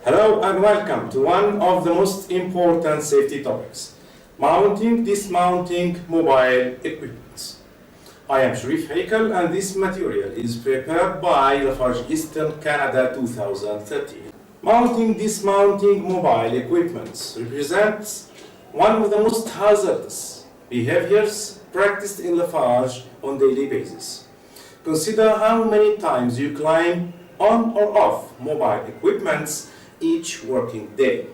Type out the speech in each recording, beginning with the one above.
Hello and welcome to one of the most important safety topics, mounting, dismounting mobile equipment. I am Sherif Heikal and this material is prepared by Lafarge Eastern Canada 2013. Mounting, dismounting mobile equipment represents one of the most hazardous behaviors practiced in Lafarge on a daily basis. Consider how many times you climb on or off mobile equipment each working day.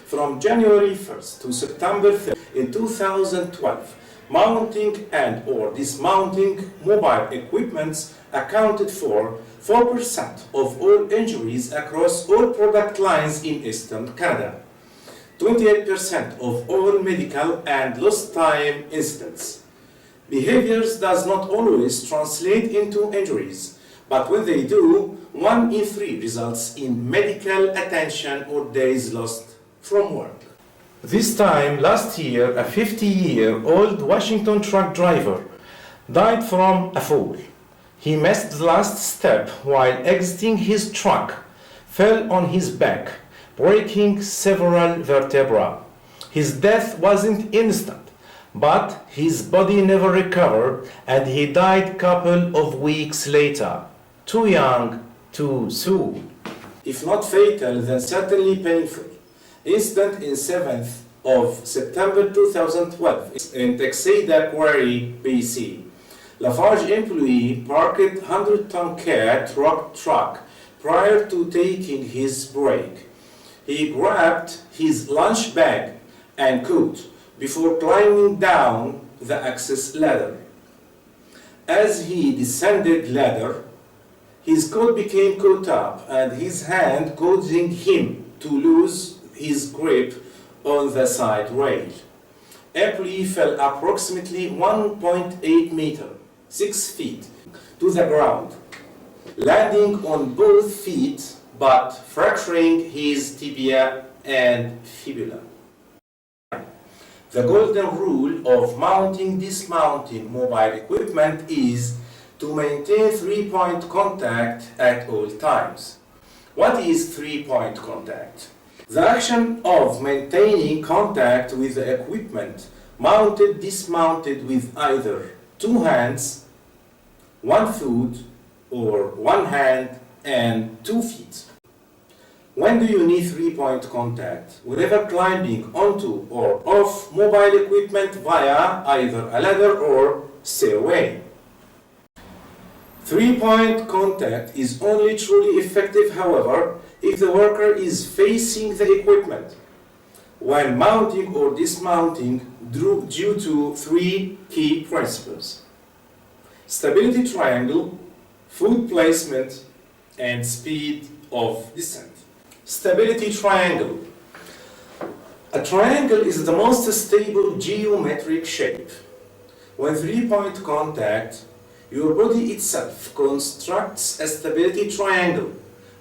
From January 1st to September 3rd in 2012, mounting and or dismounting mobile equipment accounted for 4% of all injuries across all product lines in Eastern Canada, 28% of all medical and lost time incidents. Behaviors does not always translate into injuries, but when they do, 1 in 3 results in medical attention or days lost from work. This time last year, a 50-year-old Washington truck driver died from a fall. He missed the last step while exiting his truck, fell on his back, breaking several vertebrae. His death wasn't instant, but his body never recovered and he died a couple of weeks later. Too young, too soon. If not fatal, then certainly painful. Incident in 7th of September 2012 in Texada Quarry, BC. Lafarge employee parked 100-ton cat truck prior to taking his break. He grabbed his lunch bag and coat before climbing down the access ladder. As he descended ladder, his coat became caught up and his hand causing him to lose his grip on the side rail. Employee fell approximately 1.8 meters, 6 feet, to the ground, landing on both feet but fracturing his tibia and fibula. The golden rule of mounting, dismounting mobile equipment is to maintain 3-point contact at all times. What is 3-point contact? The action of maintaining contact with the equipment mounted, dismounted with either 2 hands, 1 foot, or 1 hand and 2 feet. When do you need 3-point contact? Whenever climbing onto or off mobile equipment via either a ladder or stairway. 3-point contact is only truly effective, however, if the worker is facing the equipment when mounting or dismounting due to 3 key principles: stability triangle, foot placement, and speed of descent. Stability triangle. A triangle is the most stable geometric shape. When 3-point contact, your body itself constructs a stability triangle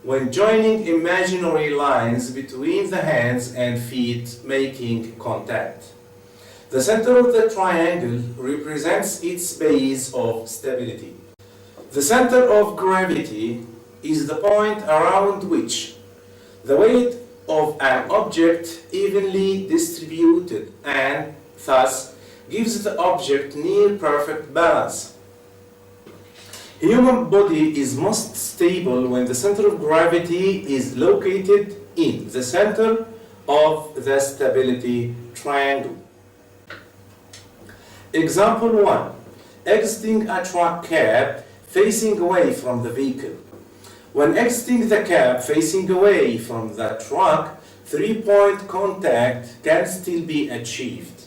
when joining imaginary lines between the hands and feet making contact. The center of the triangle represents its base of stability. The center of gravity is the point around which the weight of an object evenly distributed and thus gives the object near perfect balance. Human body is most stable when the center of gravity is located in the center of the stability triangle. Example 1. Exiting a truck cab facing away from the vehicle. When exiting the cab facing away from the truck, 3-point contact can still be achieved.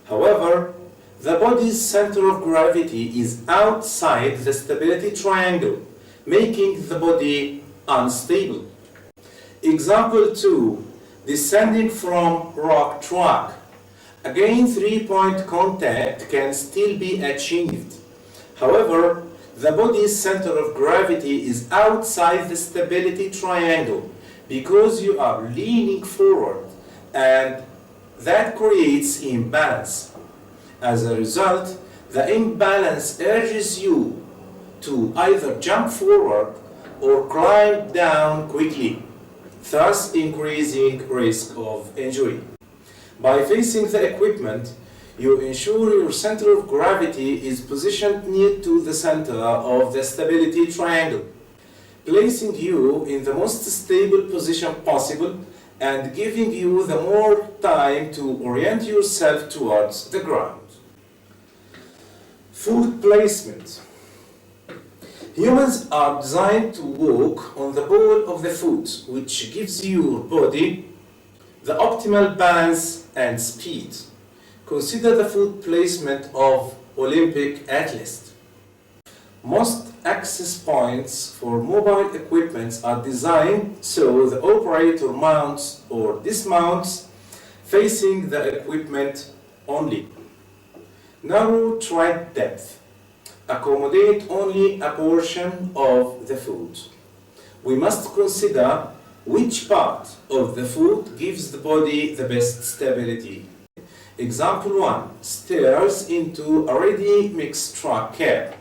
However, the body's center of gravity is outside the stability triangle, making the body unstable. Example 2. Descending from rock truck. Again, 3-point contact can still be achieved. However, the body's center of gravity is outside the stability triangle because you are leaning forward and that creates imbalance. As a result, the imbalance urges you to either jump forward or climb down quickly. thus increasing risk of injury. By facing the equipment, you ensure your center of gravity is positioned near to the center of the stability triangle, placing you in the most stable position possible and giving you the more time to orient yourself towards the ground. Food placement. Humans are designed to walk on the ball of the foot, which gives your body the optimal balance and speed. Consider the foot placement of Olympic athletes. Most access points for mobile equipment are designed so the operator mounts or dismounts facing the equipment only. Narrow tread depth. Accommodate only a portion of the foot. We must consider which part of the foot gives the body the best stability. Example 1. Stairs into a ready-mix truck cab.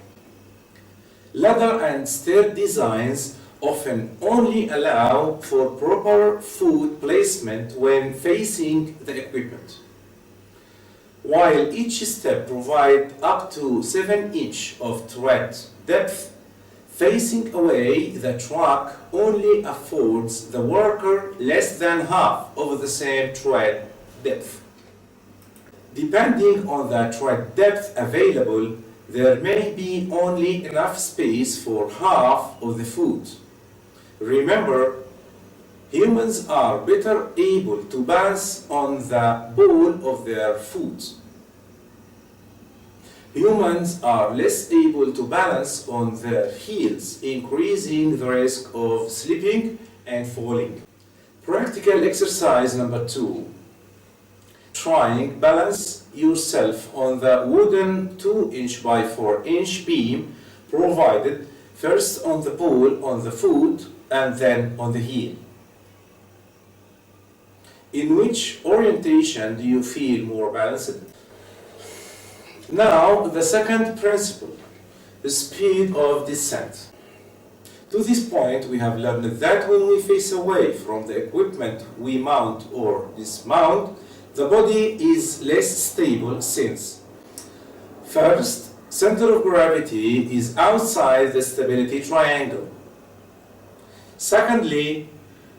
Ladder and stair designs often only allow for proper foot placement when facing the equipment. While each step provides up to 7 inches of tread depth, facing away the truck only affords the worker less than half of the same tread depth. Depending on the tread depth available, there may be only enough space for half of the foot. Remember, humans are better able to balance on the ball of their foot. Humans are less able to balance on their heels, increasing the risk of slipping and falling. Practical exercise number 2. Trying balance yourself on the wooden 2-inch by 4-inch beam provided first on the ball on the foot and then on the heel. In which orientation do you feel more balanced? Now, the second principle, the speed of descent. To this point, we have learned that when we face away from the equipment we mount or dismount, the body is less stable since, first, center of gravity is outside the stability triangle. Secondly,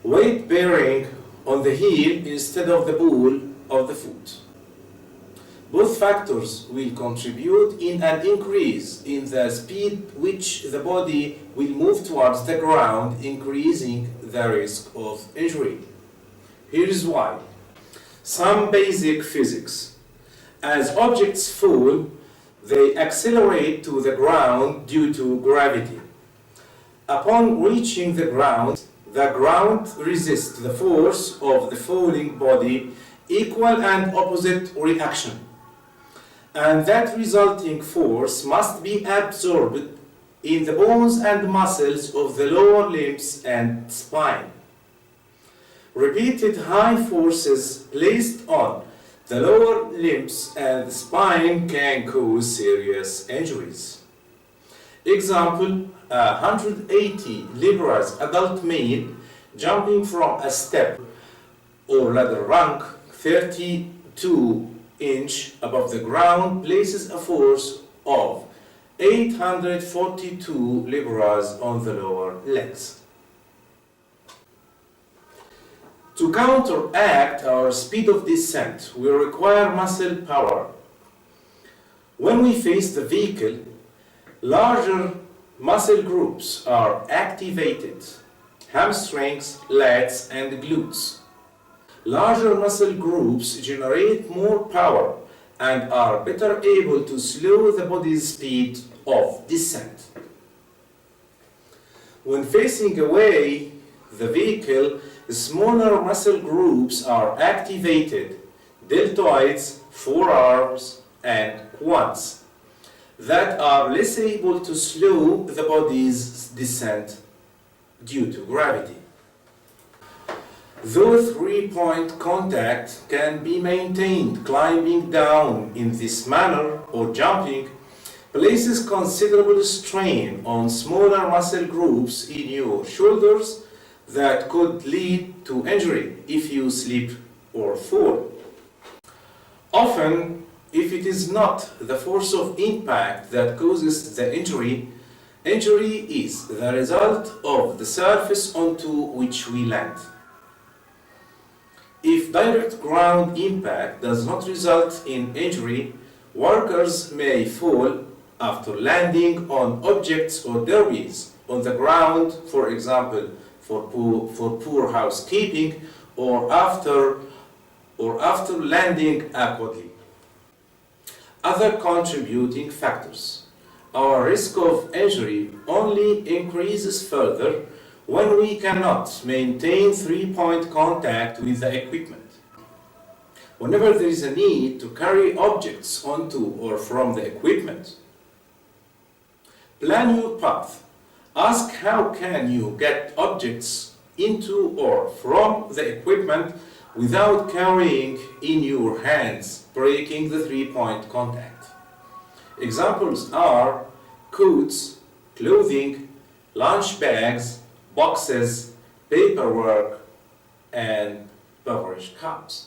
weight bearing on the heel instead of the ball of the foot. Both factors will contribute in an increase in the speed which the body will move towards the ground, increasing the risk of injury. Here is why. Some basic physics. As objects fall, they accelerate to the ground due to gravity. Upon reaching the ground resists the force of the falling body, equal and opposite reaction. And that resulting force must be absorbed in the bones and muscles of the lower limbs and spine. Repeated high forces placed on the lower limbs and the spine can cause serious injuries. Example, a 180 libras adult male jumping from a step or ladder rung 32 inch above the ground places a force of 842 libras on the lower legs. To counteract our speed of descent, we require muscle power. When we face the vehicle, larger muscle groups are activated: hamstrings, lats, and glutes. Larger muscle groups generate more power and are better able to slow the body's speed of descent. When facing away the vehicle, smaller muscle groups are activated: deltoids, forearms, and quads, that are less able to slow the body's descent due to gravity. Though three-point contact can be maintained, climbing down in this manner or jumping places considerable strain on smaller muscle groups in your shoulders that could lead to injury if you slip or fall. Often, if it is not the force of impact that causes the injury, injury is the result of the surface onto which we land. If direct ground impact does not result in injury, workers may fall after landing on objects or debris on the ground, for example, for poor housekeeping, or after landing awkwardly. Other contributing factors. Our risk of injury only increases further when we cannot maintain three-point contact with the equipment. Whenever there is a need to carry objects onto or from the equipment, plan your path. Ask how can you get objects into or from the equipment without carrying in your hands, breaking the three-point contact. Examples are coats, clothing, lunch bags, boxes, paperwork, and beverage cups.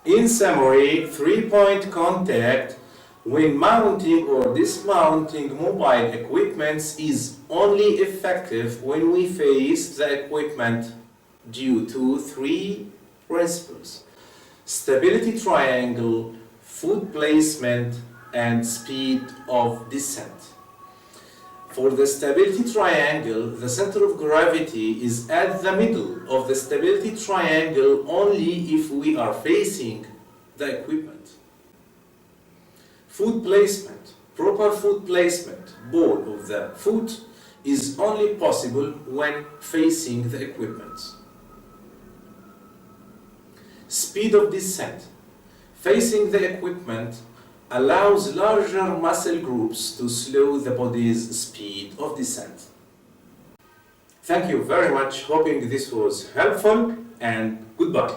In summary, three-point contact when mounting or dismounting mobile equipment is only effective when we face the equipment due to three principles: stability triangle, foot placement, and speed of descent. For the stability triangle, the center of gravity is at the middle of the stability triangle only if we are facing the equipment. Foot placement, proper foot placement, ball of the foot, is only possible when facing the equipment. Speed of descent, facing the equipment allows larger muscle groups to slow the body's speed of descent. Thank you very much, hoping this was helpful, and goodbye.